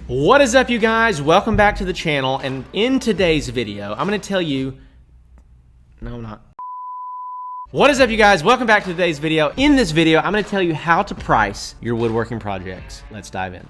What is up, you guys? Welcome back to the channel, and in today's video, I'm going to tell you... No, I'm not. What is up, you guys? Welcome back to today's video. In this video, I'm going to tell you how to price your woodworking projects. Let's dive in.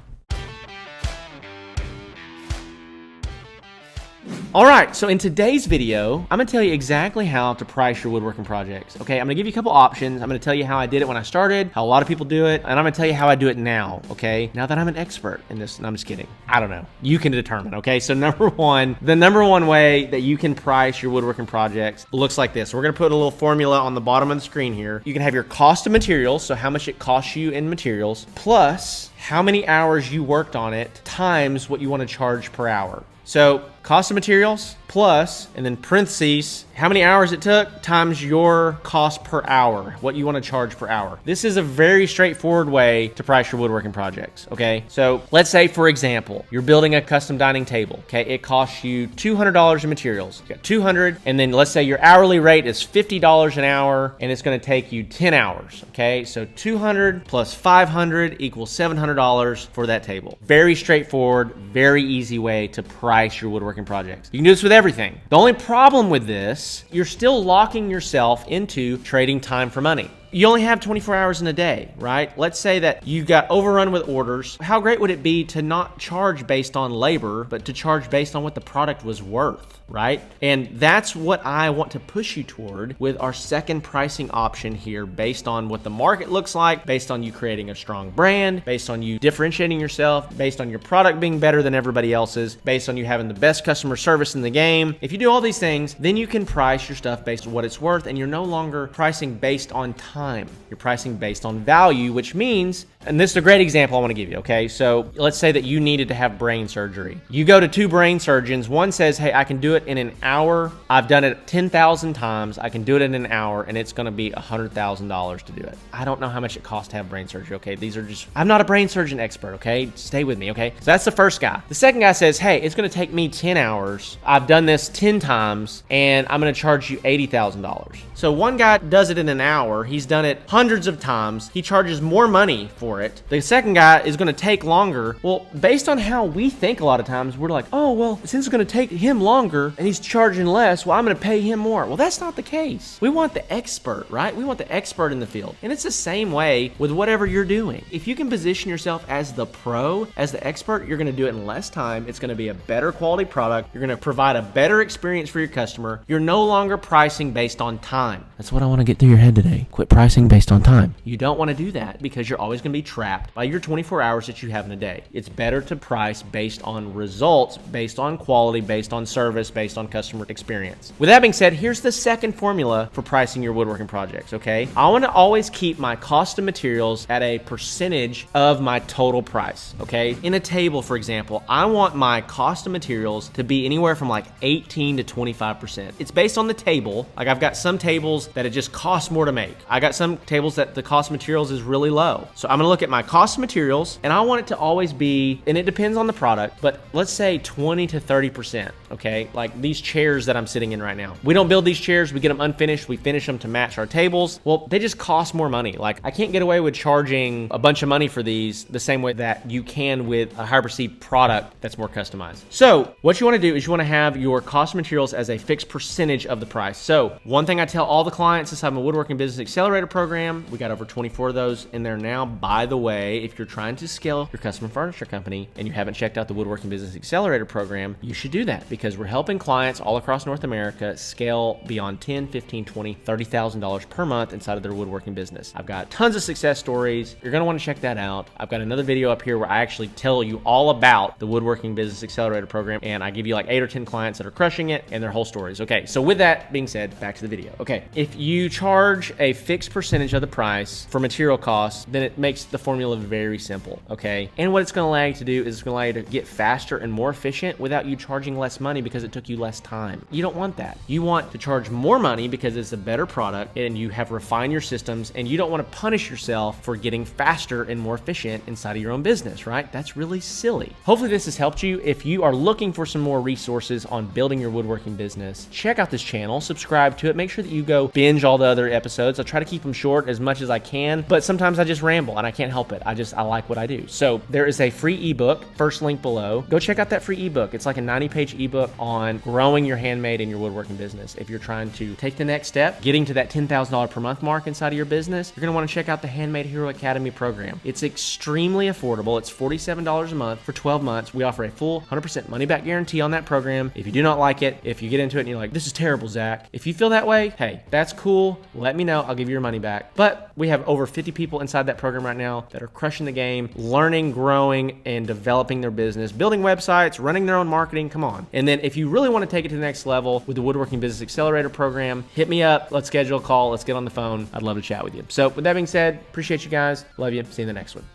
All right, so in today's video, I'm gonna tell you exactly how to price your woodworking projects, okay? I'm gonna give you a couple options. I'm gonna tell you how I did it when I started, how a lot of people do it, and I'm gonna tell you how I do it now, okay? Now that I'm an expert in this, and I'm just kidding. I don't know. You can determine, okay? So the number one way that you can price your woodworking projects looks like this. We're gonna put a little formula on the bottom of the screen here. You can have your cost of materials, so how much it costs you in materials, plus how many hours you worked on it, times what you wanna charge per hour. So cost of materials plus, and then parentheses, how many hours it took times your cost per hour, what you want to charge per hour. This is a very straightforward way to price your woodworking projects, okay? So let's say, for example, you're building a custom dining table, okay? It costs you $200 in materials. You got 200, and then let's say your hourly rate is $50 an hour, and it's going to take you 10 hours, okay? So 200 plus 500 equals $700 for that table. Very straightforward, very easy way to price your woodworking projects. You can do this with everything. The only problem with this, you're still locking yourself into trading time for money. You only have 24 hours in a day, right? Let's say that you got overrun with orders. How great would it be to not charge based on labor, but to charge based on what the product was worth, right? And that's what I want to push you toward with our second pricing option here, based on what the market looks like, based on you creating a strong brand, based on you differentiating yourself, based on your product being better than everybody else's, based on you having the best customer service in the game. If you do all these things, then you can price your stuff based on what it's worth, and you're no longer pricing based on time. You're pricing based on value, which means, and this is a great example I want to give you, okay? So let's say that you needed to have brain surgery. You go to two brain surgeons. One says, hey, I can do it in an hour. I've done it 10,000 times. I can do it in an hour, and it's going to be $100,000 to do it. I don't know how much it costs to have brain surgery, okay? I'm not a brain surgeon expert, okay? Stay with me, okay? So that's the first guy. The second guy says, hey, it's going to take me 10 hours. I've done this 10 times, and I'm going to charge you $80,000. So one guy does it in an hour. He's done it hundreds of times. He charges more money for it. The second guy is going to take longer. Well, based on how we think a lot of times, we're like, oh, well, since it's going to take him longer and he's charging less, well, I'm going to pay him more. Well, that's not the case. We want the expert, right? We want the expert in the field. And it's the same way with whatever you're doing. If you can position yourself as the pro, as the expert, you're going to do it in less time. It's going to be a better quality product. You're going to provide a better experience for your customer. You're no longer pricing based on time. That's what I want to get through your head today. Quit pricing based on time. You don't want to do that because you're always going to be trapped by your 24 hours that you have in a day. It's better to price based on results, based on quality, based on service, based on customer experience. With that being said, here's the second formula for pricing your woodworking projects, okay? I want to always keep my cost of materials at a percentage of my total price, okay? In a table, for example, I want my cost of materials to be anywhere from like 18 to 25%. It's based on the table. Like, I've got some tables that it just costs more to make. I got some tables that the cost of materials is really low. So I'm gonna look at my cost of materials, and I want it to always be, and it depends on the product, but let's say 20 to 30%, okay? Like these chairs that I'm sitting in right now. We don't build these chairs, we get them unfinished, we finish them to match our tables. Well, they just cost more money. Like, I can't get away with charging a bunch of money for these the same way that you can with a higher perceived product that's more customized. So what you wanna do is you wanna have your cost of materials as a fixed percentage of the price. So one thing I tell all the clients inside my Woodworking Business Accelerator program, we got over 24 of those in there now. By the way, if you're trying to scale your custom furniture company and you haven't checked out the Woodworking Business Accelerator program, you should do that, because we're helping clients all across North America scale beyond $10, $15, $20, $30,000 per month inside of their woodworking business. I've got tons of success stories. You're gonna wanna check that out. I've got another video up here where I actually tell you all about the Woodworking Business Accelerator program, and I give you like 8 or 10 clients that are crushing it and their whole stories. Okay, so with that being said, back to the video. Okay, if you charge a fixed percentage of the price for material costs, then it makes the formula very simple, okay? And what it's gonna allow you to do is it's gonna allow you to get faster and more efficient without you charging less money because it took you less time. You don't want that. You want to charge more money because it's a better product and you have refined your systems, and you don't want to punish yourself for getting faster and more efficient inside of your own business, right? That's really silly. Hopefully this has helped you. If you are looking for some more resources on building your woodworking business, check out this channel, subscribe to it, make sure that you go binge all the other episodes. I'll try to keep them short as much as I can, but sometimes I just ramble and I can't help it. I like what I do. So there is a free ebook, first link below. Go check out that free ebook. It's like a 90-page ebook on growing your handmade and your woodworking business. If you're trying to take the next step, getting to that $10,000 per month mark inside of your business, you're gonna wanna check out the Handmade Hero Academy program. It's extremely affordable. It's $47 a month for 12 months. We offer a full 100% money back guarantee on that program. If you do not like it, if you get into it and you're like, this is terrible, Zach. If you feel that way, hey, that's cool. Let me know. I'll give you your money back. But we have over 50 people inside that program right now that are crushing the game, learning, growing, and developing their business, building websites, running their own marketing. Come on. And then if you really want to take it to the next level with the Woodworking Business Accelerator program, hit me up. Let's schedule a call. Let's get on the phone. I'd love to chat with you. So with that being said, appreciate you guys. Love you. See you in the next one.